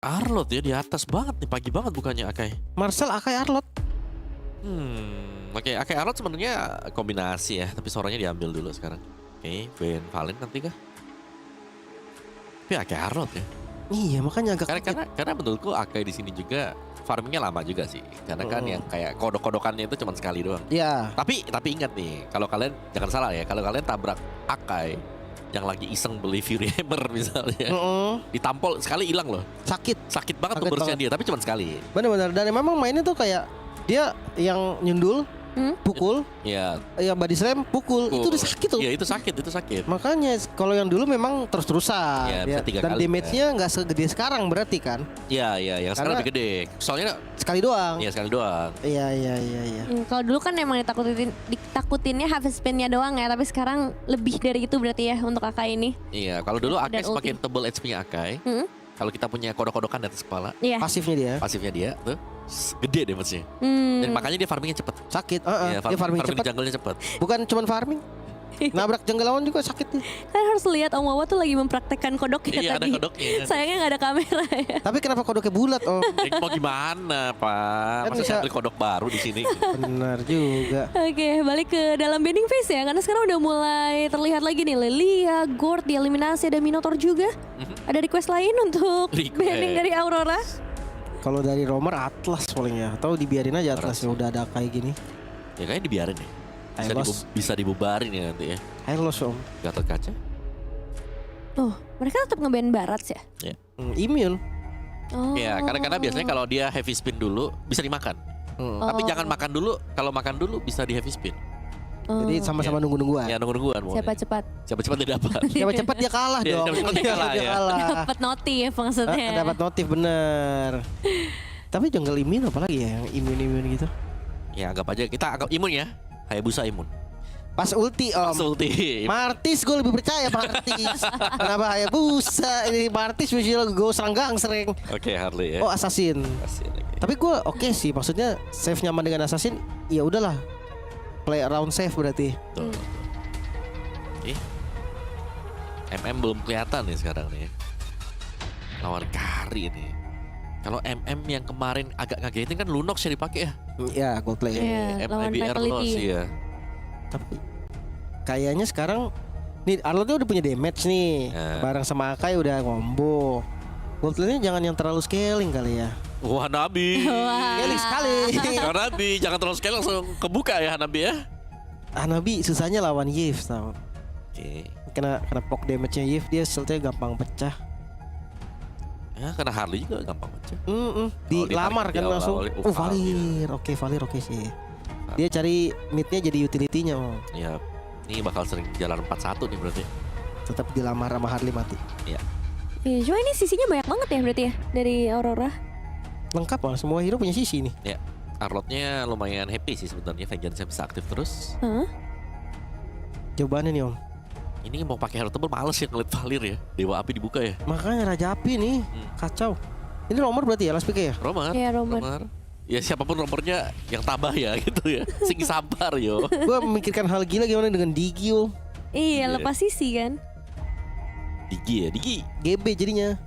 Arlot ya di atas banget nih, pagi banget bukannya Akai. Marcel, Akai, Arlot. Oke, Akai Arlot sebenarnya kombinasi ya, tapi suaranya diambil dulu sekarang. Oke, Ben Valen nanti kah? Tapi Akai Arlot ya. Iya, makanya agak Karena menurutku Akai di sini juga farmingnya lama juga sih. Karena kan yang kayak kodok-kodokannya itu cuma sekali doang. ya. Tapi ingat nih, kalau kalian jangan salah ya, kalau kalian tabrak Akai yang lagi iseng beli Fury Hammer misalnya, ditampol sekali hilang loh. Sakit banget Sakit pembersihan banget. dia, tapi cuma sekali. Bener-bener. Dan memang mainnya tuh kayak dia yang nyundul, pukul, Ya, ya body slam, pukul. Itu udah sakit tuh. Iya, itu sakit. Makanya kalau yang dulu memang terus-terusan. Ya, bisa 3 Dan kali, damage-nya nggak segede sekarang berarti kan? Iya, yang sekarang Karena- lebih gede. Soalnya Sekali doang. ya sekali doang. Iya. Kalau dulu kan emang ditakutinnya half spinnya doang ya, tapi sekarang lebih dari itu berarti ya untuk Akai ini. Iya, kalau dulu Dan Akai ulti. semakin tebal HP-nya Akai. Hmm? Kalau kita punya kodok-kodokan di atas kepala, Iya. Pasifnya dia. pasifnya dia tuh gede damage-nya. Dan makanya dia farmingnya cepet. Sakit. Iya, Dia farming di cepat. jungle-nya cepet. Bukan cuma farming. Nabrak jungle lawan juga sakit nih. Kan harus lihat Om Wawa tuh lagi mempraktekkan kodoknya Iya, ada tadi. kodoknya. Sayangnya nggak ada kamera ya. Tapi kenapa kodoknya bulat, Om? Mau gimana, Pak? Kan Masa bisa- saya beli kodok baru di sini? Benar juga. Oke, balik ke dalam bending phase ya. Karena sekarang udah mulai terlihat lagi nih Lilia, Gord dieliminasi, ada Minotaur juga. Ada request lain untuk Request. bending dari Aurora? Kalau dari Romer Atlas paling ya. Atau dibiarin aja Atlas ya udah ada kayak gini. Ya kayaknya dibiarin ya. Hylos. Bisa dibubarin ya nanti ya. Hylos, Om. Gatot kaca. Oh, mereka tetap nge-ban Barats ya? Ya. Immune. Oh. Ya, karena biasanya kalau dia heavy spin dulu bisa dimakan. Tapi jangan makan dulu. Kalau makan dulu bisa di heavy spin. Jadi sama-sama nunggu-nungguan. Ya nunggu-nungguan. Siapa cepat? Siapa cepat dia dapat. Siapa cepat dia kalah Dia dong. cepat dia kalah, ya. Dapat notif maksudnya. Dapat notif bener. Tapi jungle immune apalagi ya yang immune gitu. Ya anggap aja kita anggap imun ya. Hayabusa imun. Pas ulti, Om. Sulti. Martis gue lebih percaya Martis. Kenapa Hayabusa ini Martis visual gue seranggang sering. Oke, Harley ya. Oh, Assassin. Kasih lagi. Tapi gue oke sih, maksudnya save nyaman dengan Assassin. Ya udahlah. Play around save berarti. Tuh. Oke. MM belum kelihatan nih sekarang nih. Lawan Kari nih. Kalau MM yang kemarin agak ngagetin kan Lunox yang dipakai ya. Ya, gold play. Iya, lawan IBR Vitality. Lunox ya. Tapi kayaknya sekarang nih Arlotnya udah punya damage nih. Ya. Bareng sama Akai udah combo. Gold play-nya jangan yang terlalu scaling kali ya. Wah Nabi. Scaling sekali. Nabi jangan terlalu sekali langsung kebuka ya Nabi ya. Nabi susahnya lawan Yves tau. Oke. Kena poke damage-nya Yves dia sultnya gampang pecah. Ya karena Harley juga gampang pecah. Dilamar ditarik kan di langsung. awal-awal. Oh, Valir. Valir oke sih. Dia cari mid-nya jadi utility-nya, Om. Ya, ini bakal sering jalan 4-1 nih berarti. Tetap dilamar sama Harley mati. Iya. Iya, cuma ini sisinya banyak banget ya berarti ya dari Aurora. Lengkap lah, semua hero punya sisi nih. Ya. Arlotnya lumayan happy sih sebenarnya, Vengeance bisa aktif terus. Hah? Jawabannya nih, Om. Ini mau pakai hero tebel males ya ngeliat Valir ya. Dewa api dibuka ya. Makanya Raja Api nih, kacau. Ini nomor berarti ya last pick ya? Romer. Iya, Romer. Ya siapapun nomornya yang tabah ya gitu ya. Sing sabar yo. Gua memikirkan hal gila gimana dengan Digi, Om. Iya, lepas sisi kan. Digi ya, Digi. GB jadinya.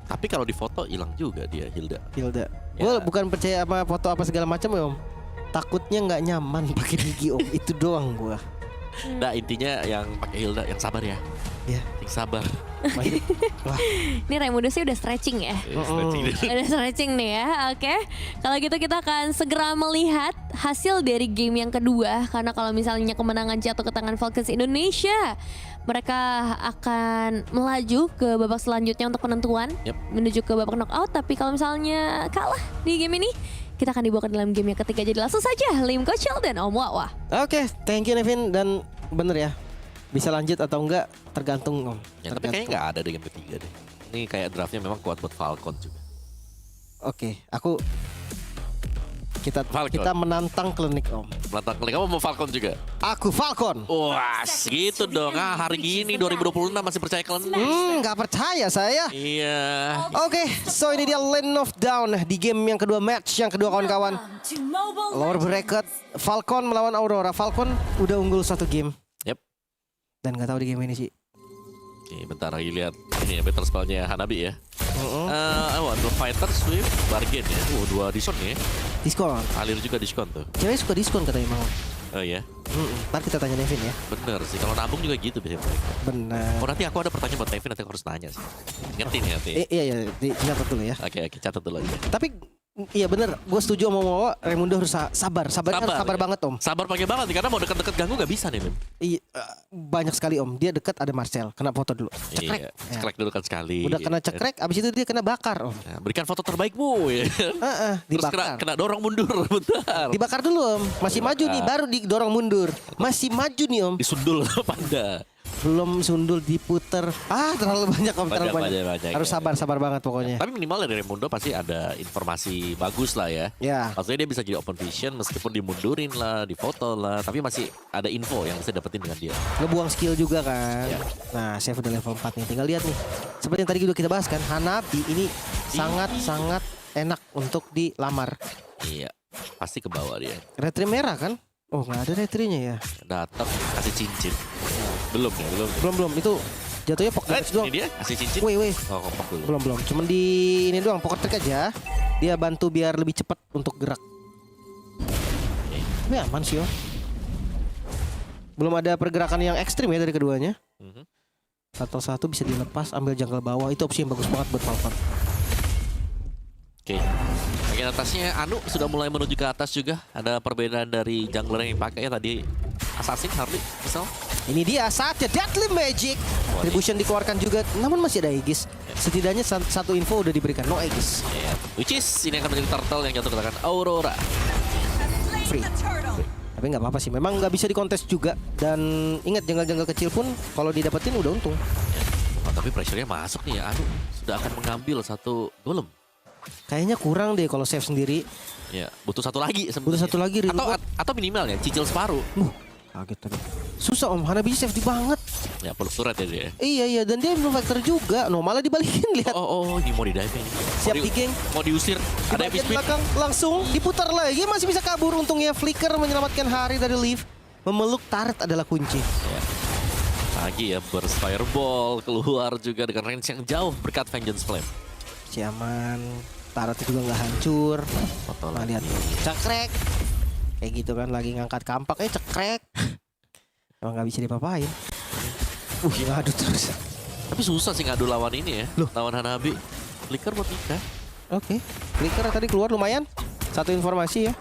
Tapi kalau di foto hilang juga dia Hilda. Hilda. Ya. Gua bukan percaya sama foto apa segala macam ya, Om. Takutnya nggak nyaman pakai Digi, Om. Itu doang gua. Nah intinya yang pakai Hilda yang sabar ya. Ya. Sing sabar. Wah, Ini Raimundusnya udah stretching ya. Udah stretching nih ya. Oke. Kalau gitu kita akan segera melihat hasil dari game yang kedua. Karena kalau misalnya kemenangan jatuh ke tangan Falcons Indonesia, mereka akan melaju ke babak selanjutnya untuk penentuan. Yep. Menuju ke babak knockout. Tapi kalau misalnya kalah di game ini, kita akan dibawa ke dalam game yang ketiga. Jadi langsung saja Lim Kochel dan Om Wawa. Oke, thank you Nevin dan bener ya. Bisa lanjut atau enggak tergantung, Om. Ya, tapi kayaknya nggak ada di game ketiga deh. Ini kayak draftnya memang kuat buat Falcon juga. Oke, kita Falcon. menantang klinik, Om. Melantang kali kamu mau Falcon juga? Aku Falcon. Wah, gitu dong. Hari gini 2026 masih percaya klinik? Nggak percaya saya. Iya. Oke, so ini dia Lane of Down di game yang kedua, match yang kedua kawan-kawan. Lower bracket Falcon melawan Aurora. Falcon udah unggul 1 game Yep. dan nggak tahu di game ini sih Oke, bentar lagi lihat ini ya battle spellnya Hanabi ya. Dua fighter Swift bargain ya. Dua diskon ya. Diskon. Alir juga diskon tuh. Cewek suka diskon katanya mau. Oh iya. Ntar kita tanya Nevin ya. Bener sih, kalau nabung juga gitu biasanya mereka. Benar. Oh nanti aku ada pertanyaan buat Nevin, nanti aku harus nanya sih. Ngerti nih nanti. Iya, dicatat dulu ya. Oke, catat dulu aja. Tapi iya bener, gue setuju sama Wawa, Raimundo harus sabar. Sabar banget Om. Sabar pakai banget nih, karena mau deket-deket ganggu gak bisa nih, Mim. Iya, banyak sekali Om. Dia dekat ada Marcel, kena foto dulu. Cekrek. Iya, cekrek dulu kan sekali. Udah kena cekrek, abis itu dia kena bakar Om. Nah, berikan foto terbaikmu ya. Terus Dibakar. kena dorong mundur bentar. Dibakar dulu Om. Masih maju nih, baru didorong mundur. Masih maju nih Om. Disundul panda. Belum sundul diputer. Terlalu banyak Om, terlalu banyak. Banyak, Harus sabar banget pokoknya. Tapi minimal dari Raimundo pasti ada informasi bagus lah ya. Ya. Maksudnya dia bisa jadi open vision meskipun dimundurin lah, difoto lah, tapi masih ada info yang bisa dapetin dengan dia. Ngebuang skill juga kan. Ya. Nah, Save udah level 4 nih. Tinggal lihat nih. Seperti yang tadi udah kita bahas kan, Hanabi ini sangat enak untuk dilamar. Iya, pasti ke bawah dia. Retri merah kan? Oh, nggak ada retrinya ya. Datang kasih cincin. Belum. Belum. Itu jatuhnya poker doang. Ini dia kasih cincin. Weh. Oh, kompak dulu. Belum. Cuman di ini doang, poker trick aja. Dia bantu biar lebih cepat untuk gerak. Tapi aman sih, Om. Belum ada pergerakan yang ekstrim ya dari keduanya. Satu bisa dilepas, ambil jungle bawah. Itu opsi yang bagus banget buat Falcon. Oke. Bagian atasnya Anu sudah mulai menuju ke atas juga. Ada perbedaan dari jungler yang pakai ya tadi. Assassin, Harley, misal. Ini dia saatnya Deadly Magic. Retribution dikeluarkan juga, namun masih ada Aegis. Setidaknya satu info udah diberikan, no Aegis. Yeah. Which is ini akan menjadi turtle yang jatuh katakan Aurora. Free. Tapi nggak apa-apa sih, memang nggak bisa dikontes juga. Dan ingat jungle-jungle kecil pun kalau didapetin udah untung. Oh, tapi pressure-nya masuk nih ya. Anu sudah akan mengambil satu golem. Kayaknya kurang deh kalau save sendiri. Ya, butuh satu lagi sebenarnya. Butuh satu lagi, atau minimal ya cicil separuh. Kaget tadi. Susah Om, Hanabi safety banget. Ya, perlu surat ya dia. Iya, dan dia belum factor juga. No, malah dibalikin, lihat. Oh, ini mau di-dive ini. Siap di geng. Mau diusir. Di Ada bagian speed. belakang langsung diputar lagi, masih bisa kabur. Untungnya Flicker menyelamatkan Hari dari Leaf. Memeluk turret adalah kunci. Ya. Lagi ya, burst fireball keluar juga dengan range yang jauh berkat Vengeance Flame. Si aman, turretnya juga nggak hancur. Nah, lihat cekrek. Kayak gitu kan, lagi ngangkat kampak, cekrek. Emang nggak bisa diapa-apain. Ngadu terus. Tapi susah sih ngadu lawan ini ya. Loh. Lawan Hanabi. Flicker buat nikah. Oke. Flicker tadi keluar lumayan. Satu informasi ya.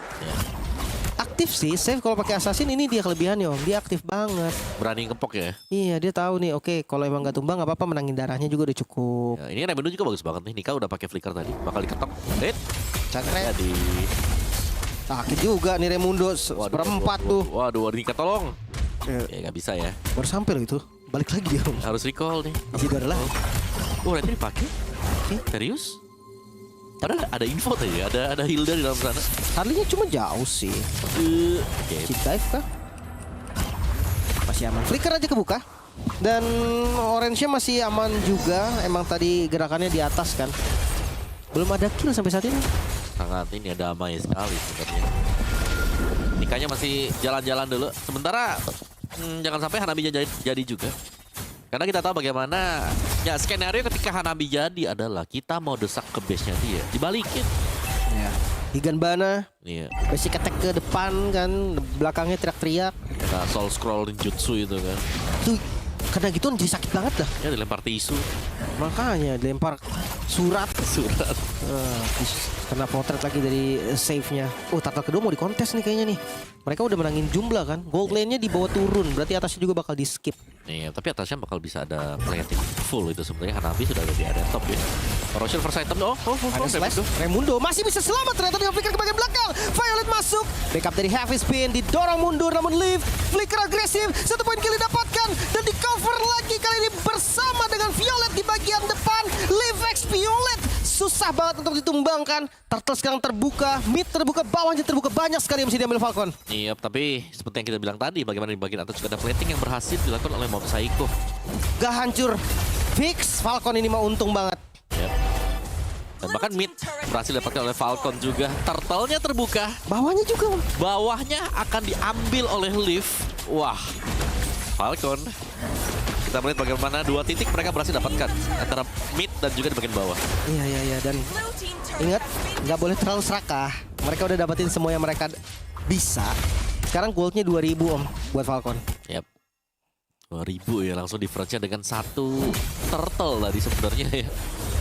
Aktif sih, save kalau pakai assassin ini dia kelebihannya Om. Dia aktif banget. Berani ngepok ya. Iya, dia tahu nih. Oke, kalau emang nggak tumbang nggak apa-apa, menangin darahnya juga udah cukup. Ya, ini Raimundo juga bagus banget nih. Nika udah pakai flicker tadi. Bakal diketok. Hit. Cekrek. Jadi Sakit juga nih Raimundo, seperempat tuh. Waduh, Nika tolong. Ya, Ya nggak bisa ya. baru sampai loh itu. Balik lagi dia Om. Harus recall nih. Isi darah lah. Oh, nanti dipakai? Serius? Padahal ada info tadi, ada Hilda di dalam sana. Harley-nya cuma jauh sih. Oke. Cheat dive kah? Masih aman. Flicker aja kebuka. Dan orange-nya masih aman juga. Emang tadi gerakannya di atas kan. Belum ada kill sampai saat ini. Sangat ini damai sekali sebenarnya. Nikahnya masih jalan-jalan dulu. Sementara jangan sampai Hanabi jadi juga. Karena kita tahu bagaimana ya skenario ketika Hanabi jadi adalah kita mau desak ke base-nya dia. Dibalikin. Ya. Higanbana. Iya. Basic attack ke depan kan. Belakangnya teriak-teriak. Nah, soul scroll ninjutsu itu kan. Tuh, karena gitu jadi sakit banget dah. Ya dilempar tisu. Makanya dilempar surat. Kena potret lagi dari save-nya. Turtle kedua mau dikontes nih kayaknya nih. Mereka udah menangin jumlah kan. Gold lane-nya dibawa turun. Berarti atasnya juga bakal di skip. Iya, tapi atasnya bakal bisa ada plating full itu sebenarnya. Hanabi sudah ada di area top ya. Corrosion first item dong. Ada slash. Raimundo masih bisa selamat ternyata dengan Flicker ke bagian belakang. Violet masuk. Backup dari Heavy Spin. Didorong mundur namun Leaf. Flicker agresif. 1 poin kill didapatkan. Dan di cover lagi kali ini bersama dengan Violet di bagian depan. Leaf X Violet. Susah banget untuk ditumbangkan. Turtle sekarang terbuka. Mid terbuka. Bawahnya terbuka. Banyak sekali yang mesti diambil Falcon. Iya, tapi seperti yang kita bilang tadi, bagaimana di bagian atas juga ada plating yang berhasil dilakukan oleh Mob Psycho. Gak hancur. Fix. Falcon ini mah untung banget. Yep. Dan bahkan mid berhasil didapatkan oleh Falcon juga. Turtle-nya terbuka. Bawahnya juga. Bawahnya akan diambil oleh Leaf. Wah, Falcon Kita melihat bagaimana 2 titik mereka berhasil dapatkan antara mid dan juga di bagian bawah. Iya, dan ingat, nggak boleh terlalu serakah. Mereka udah dapetin semua yang mereka bisa. Sekarang goldnya 2000 Om buat Falcon. Yap. 2000 ya, langsung difference-nya dengan 1 turtle tadi sebenarnya ya.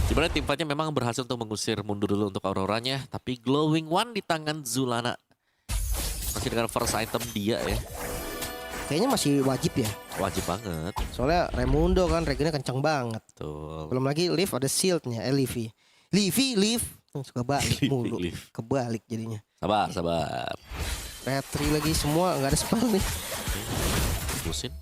Dimana tim fight-nya memang berhasil untuk mengusir mundur dulu untuk Auroranya, tapi glowing one di tangan Zulana. Masih dengan first item dia ya. Kayaknya masih wajib ya. Wajib banget. Soalnya Raimundo kan regennya kenceng banget. Tuh. Belum lagi Leaf ada shieldnya, Leafy. Leaf. Suka balik mulu. Leaf. Kebalik jadinya. Sabar. Retri lagi semua nggak ada spell nih. Busin.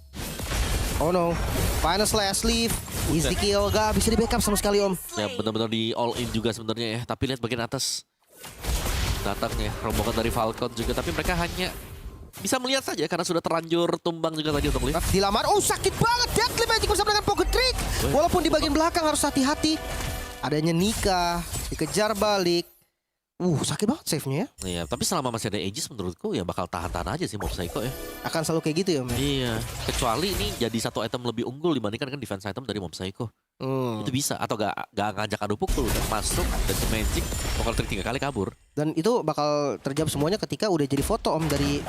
Oh no. Final slash Leaf. Easy kill, gak bisa di backup sama sekali Om. Ya benar-benar di all in juga sebenarnya ya. Tapi lihat bagian atas. Datangnya rombongan dari Falcon juga. Tapi mereka hanya bisa melihat saja karena sudah terlanjur tumbang juga tadi untuk Leaf. Dilamar, sakit banget. Deadly Magic bersama dengan Pocket Trick. Walaupun di bagian belakang harus hati-hati. Adanya Nika, dikejar balik. Sakit banget save-nya ya. Iya, tapi selama masih ada Aegis menurutku ya bakal tahan-tahan aja sih Mob Psycho ya. Akan selalu kayak gitu ya Om. Iya, kecuali ini jadi 1 item lebih unggul dibandingkan kan defense item dari Mob Psycho. Itu bisa, atau gak ngajak adu pukul dan masuk dan ke Magic, bakal trik 3 kali kabur. Dan itu bakal terjawab semuanya ketika udah jadi foto Om dari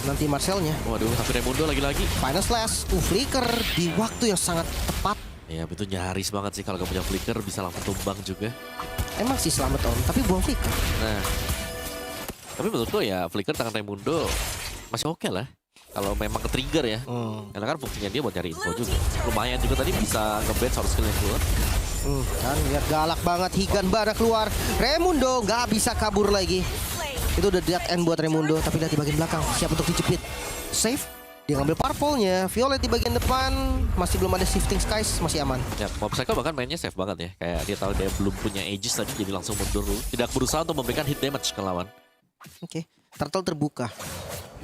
nanti Marcelnya. Waduh, tapi Raimundo lagi-lagi. Final slash, flicker di waktu yang sangat tepat. Ya, itu nyaris banget sih kalau gak punya flicker bisa langsung tumbang juga. Emang sih selamat Om, tapi buang flicker. Nah, tapi menurutku ya flicker tangan Raimundo masih oke lah. Kalau memang ke-trigger ya. Karena kan fungsinya dia buat cari info juga. Lumayan juga tadi bisa nge-ban source skill yang keluar. Kan lihat galak banget, Higan Bara keluar. Raimundo nggak bisa kabur lagi. Itu udah dead end buat Raimundo, tapi lihat di bagian belakang siap untuk dijepit. Save, dia ngambil purple-nya. Violet di bagian depan masih belum ada shifting skies, masih aman. Ya, Mob Psycho bahkan mainnya safe banget ya. Kayak dia tahu dia belum punya Aegis tadi jadi langsung mundur dulu. Tidak berusaha untuk memberikan hit damage ke lawan. Oke, turtle terbuka.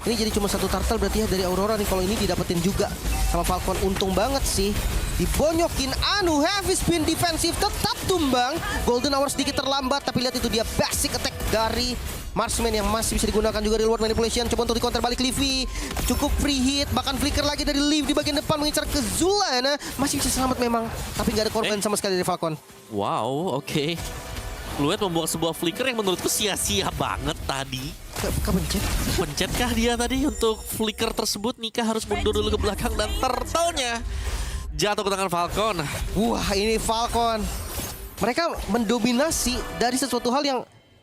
Ini jadi cuma 1 turtle berarti ya dari Aurora nih. Kalau ini didapetin juga sama Falcon, untung banget sih. Dibonyokin Anu, heavy spin defensif tetap tumbang. Golden Hour sedikit terlambat, tapi lihat itu dia basic attack dari Marksman yang masih bisa digunakan juga di luar manipulation. Coba untuk di counter balik Leafy. Cukup free hit, bahkan flicker lagi dari Leaf di bagian depan mengincar ke Zulana. Masih bisa selamat memang, tapi nggak ada korban sama sekali dari Falcon. Wow, oke. Fluid membuang sebuah flicker yang menurutku sia-sia banget tadi. Kepencet. Pencetkah dia tadi untuk flicker tersebut? Nika harus mundur dulu ke belakang dan turtle-nya jatuh ke tangan Falcon. Wah, ini Falcon. Mereka mendominasi dari sesuatu hal yang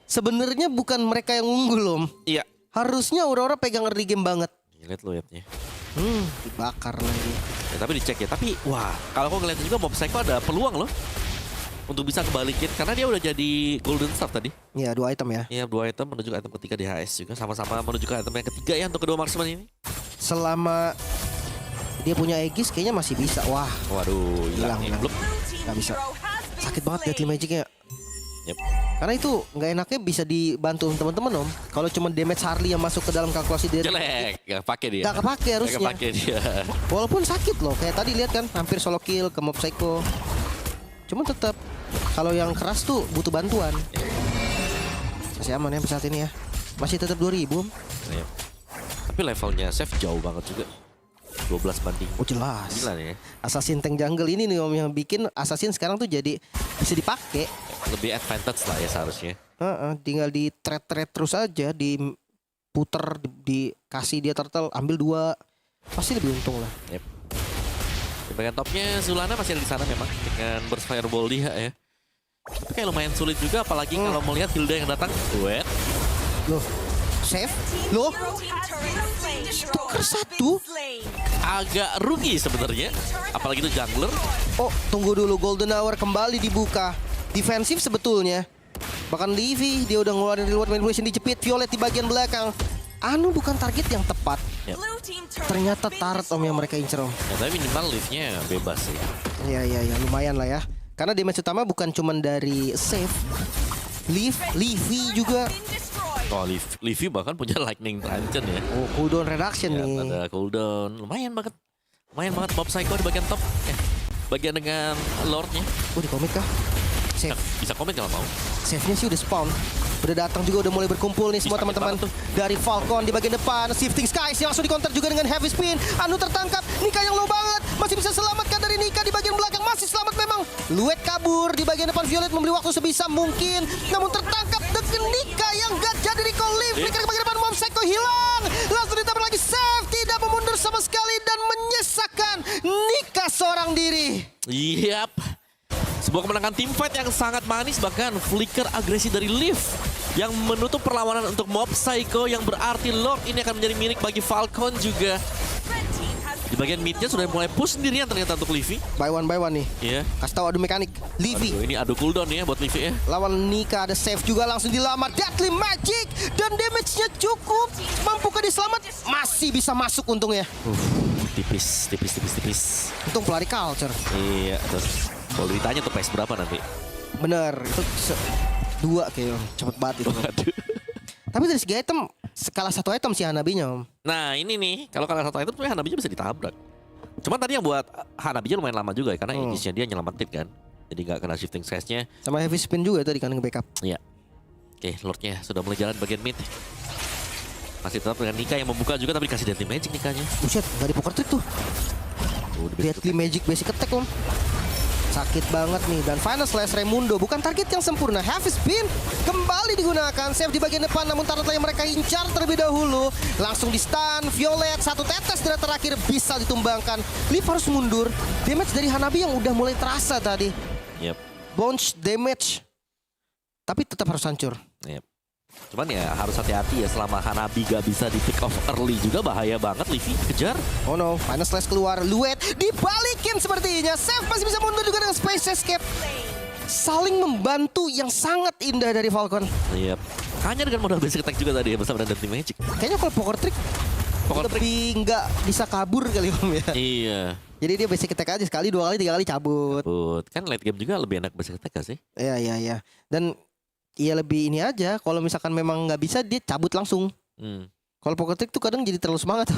sebenarnya bukan mereka yang unggul, Om. Iya. Harusnya Aurora pegang early game banget. Lihat lo ya. Dibakar lagi. Ya, tapi dicek ya. Tapi wah, kalau aku ngeliat juga Mob Psycho ada peluang loh untuk bisa kebalikin karena dia udah jadi golden star tadi. Iya, 2 item ya. Iya, 2 item menuju ke item ketiga di HS juga, sama-sama menuju ke item yang ketiga ya untuk kedua marksman ini. Selama dia punya Aegis kayaknya masih bisa. Wah, Waduh, hilang nih. Blok. nggak bisa. Sakit banget Deadly Magic-nya. Yep. Karena itu nggak enaknya bisa dibantu teman-teman, Om. Kalau cuma damage Harley yang masuk ke dalam kalkulasi dia Jelek, gak pakai dia. nggak kepake harusnya. Gak pakai dia. Walaupun sakit loh, kayak tadi lihat kan hampir solo kill ke Mob Psycho. Cuma tetap kalau yang keras tuh butuh bantuan. Masih aman ya saat ini ya. Masih tetap 2000. Yep. Tapi levelnya Chef jauh banget juga. 12 banding. Oh jelas. Gila nih ya. Assassin tank jungle ini nih Om yang bikin Assassin sekarang tuh jadi bisa dipakai. Lebih advantage lah ya seharusnya. Tinggal di trade terus aja, diputer, dikasih dia turtle, ambil 2. Pasti lebih untung lah. Yep. Di bagian topnya Zulana masih ada di sana memang dengan burst fireball dia ya. Tapi kayak lumayan sulit juga apalagi kalau melihat Hilda yang datang. Wet. Loh, save? Loh, tuker 1? Agak rugi sebenarnya. Apalagi itu jungler. Oh, tunggu dulu, Golden Hour kembali dibuka. Defensif sebetulnya. Bahkan Leafy, dia udah ngeluarin reward manipulation, dijepit Violet di bagian belakang. Anu bukan target yang tepat. Yep. Ternyata turret Om yang mereka incer, Om. Ya, tapi minimal liftnya bebas sih. Iya, lumayan lah ya. Karena damage utama bukan cuman dari save. Leafy juga. Oh, Leafy bahkan punya lightning truncheon ya. Oh, cooldown reduction Ya, nih. ada cooldown. Lumayan banget. Mob Psycho di bagian top. Bagian dengan lordnya. Oh, di komik kah? Save. Bisa komen kalau mau. Save-nya sih udah spawn. Udah datang juga, udah mulai berkumpul nih semua Sakit teman-teman banget tuh. dari Falcon di bagian depan. Shifting Skies yang langsung dikonter juga dengan heavy spin. Anu tertangkap, Nika yang low banget. Masih bisa selamatkan dari Nika di bagian belakang. Masih selamat memang. Luet kabur di bagian depan. Violet memberi waktu sebisa mungkin. Namun tertangkap dengan Nika yang gak jadi recall lift. Flicker ke bagian depan, Mom Psycho hilang. Langsung ditambah lagi save. Tidak memundur sama sekali dan menyisakan Nika seorang diri. Yap. Sebuah kemenangan tim fight yang sangat manis, bahkan flicker agresi dari Leaf yang menutup perlawanan untuk Mob Psycho, yang berarti Lord ini akan menjadi milik bagi Falcon juga. Di bagian midnya sudah mulai push sendirian ternyata untuk Livy. By one nih. Iya. Kasih tahu adu mekanik. Livy Aduh, ini adu cooldown ya buat Livy ya. lawan Nika, ada save juga langsung dilamar. Deadly Magic dan damage-nya cukup. Mampukah diselamat? Masih bisa masuk untungnya. Tipis. Untung pelari culture. Iya, terus kalau ditanya tuh PS berapa nanti? Bener, itu 2 kayaknya. Cepet banget itu. Waduh. Tapi dari segi item, skala 1 item sih Hanabinya, Om. Nah ini nih, kalau kalian satu item tuh Hanabinya bisa ditabrak. Cuman tadi yang buat Hanabinya lumayan lama juga ya, karena Aegis-nya dia nyelamatin kan. Jadi nggak kena shifting size-nya. Sama heavy spin juga tadi kan nge-backup. Iya. Oke, Lordnya sudah mulai jalan bagian mid. Masih tetap dengan Nika yang membuka juga, tapi dikasih Deadly Magic Nikanya. Buset, gak di poker trick tuh. Deadly Magic basic attack, Om. Sakit banget nih. Dan final slash Raimundo bukan target yang sempurna. Heavy spin kembali digunakan. Save di bagian depan, namun target yang mereka incar terlebih dahulu. Langsung di stun. Violet satu tetes dari terakhir bisa ditumbangkan. Leaf harus mundur. Damage dari Hanabi yang udah mulai terasa tadi. Yep. Bounce damage. Tapi tetap harus hancur. Yep. Cuman ya harus hati-hati ya, selama Hanabi gak bisa di pick off early juga bahaya banget. Livy kejar. Oh no, final slash keluar. Luet dibalikin sepertinya. Save masih bisa mundur juga dengan space escape. Saling membantu yang sangat indah dari Falcon. Yep. Hanya dengan modal basic attack juga tadi ya, bersama dengan Deadly Magic. Kayaknya kalau poker trick lebih nggak bisa kabur kali Om ya. Iya. Jadi dia basic attack aja sekali, 2 kali, 3 kali cabut. Kan late game juga lebih enak basic attack gak sih? Iya. Dan iya lebih ini aja. Kalau misalkan memang nggak bisa dia cabut langsung. Kalau poker trick tuh kadang jadi terlalu semangat.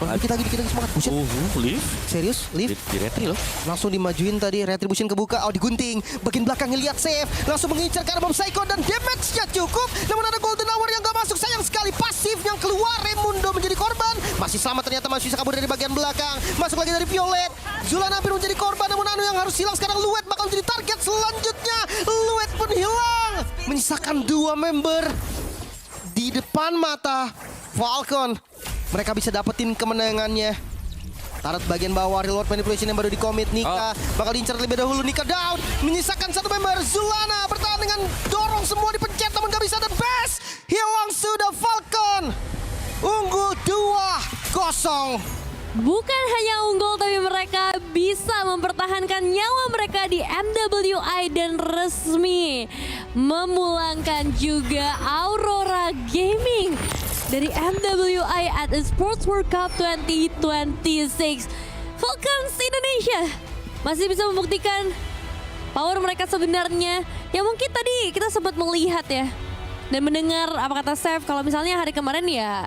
Kalau dikit lagi semangat. Buset. Leaf. Serius? Leaf? Di retri loh. Langsung dimajuin tadi, retribution kebuka, digunting. Bagian belakang ngeliat save, langsung mengincar ke arah Mob Psycho dan damage-nya cukup. Namun ada golden hour yang gak masuk, sayang sekali. Pasif yang keluar, Raimundo menjadi korban. Masih selamat ternyata, masih bisa kabur dari bagian belakang. Masuk lagi dari Violet. Zulan hampir menjadi korban, namun Anu yang harus hilang sekarang. Luet bakal menjadi target selanjutnya. Luet pun hilang. Menyisakan 2 member di depan mata Falcon. Mereka bisa dapetin kemenangannya. Taruh bagian bawah, reload manipulation yang baru di commit. Nika bakal diincar terlebih dahulu. Nika down, menyisakan 1 member. Zulana bertahan dengan dorong semua dipencet, namun gak bisa. The best hilang sudah Falcon. Unggul 2-0. Bukan hanya unggul, tapi mereka bisa mempertahankan nyawa mereka di MWI dan resmi memulangkan juga Aurora Gaming dari MWI at Esports World Cup 2026. Falcons Indonesia masih bisa membuktikan power mereka sebenarnya. Ya mungkin tadi kita sempat melihat ya dan mendengar apa kata Chef, kalau misalnya hari kemarin ya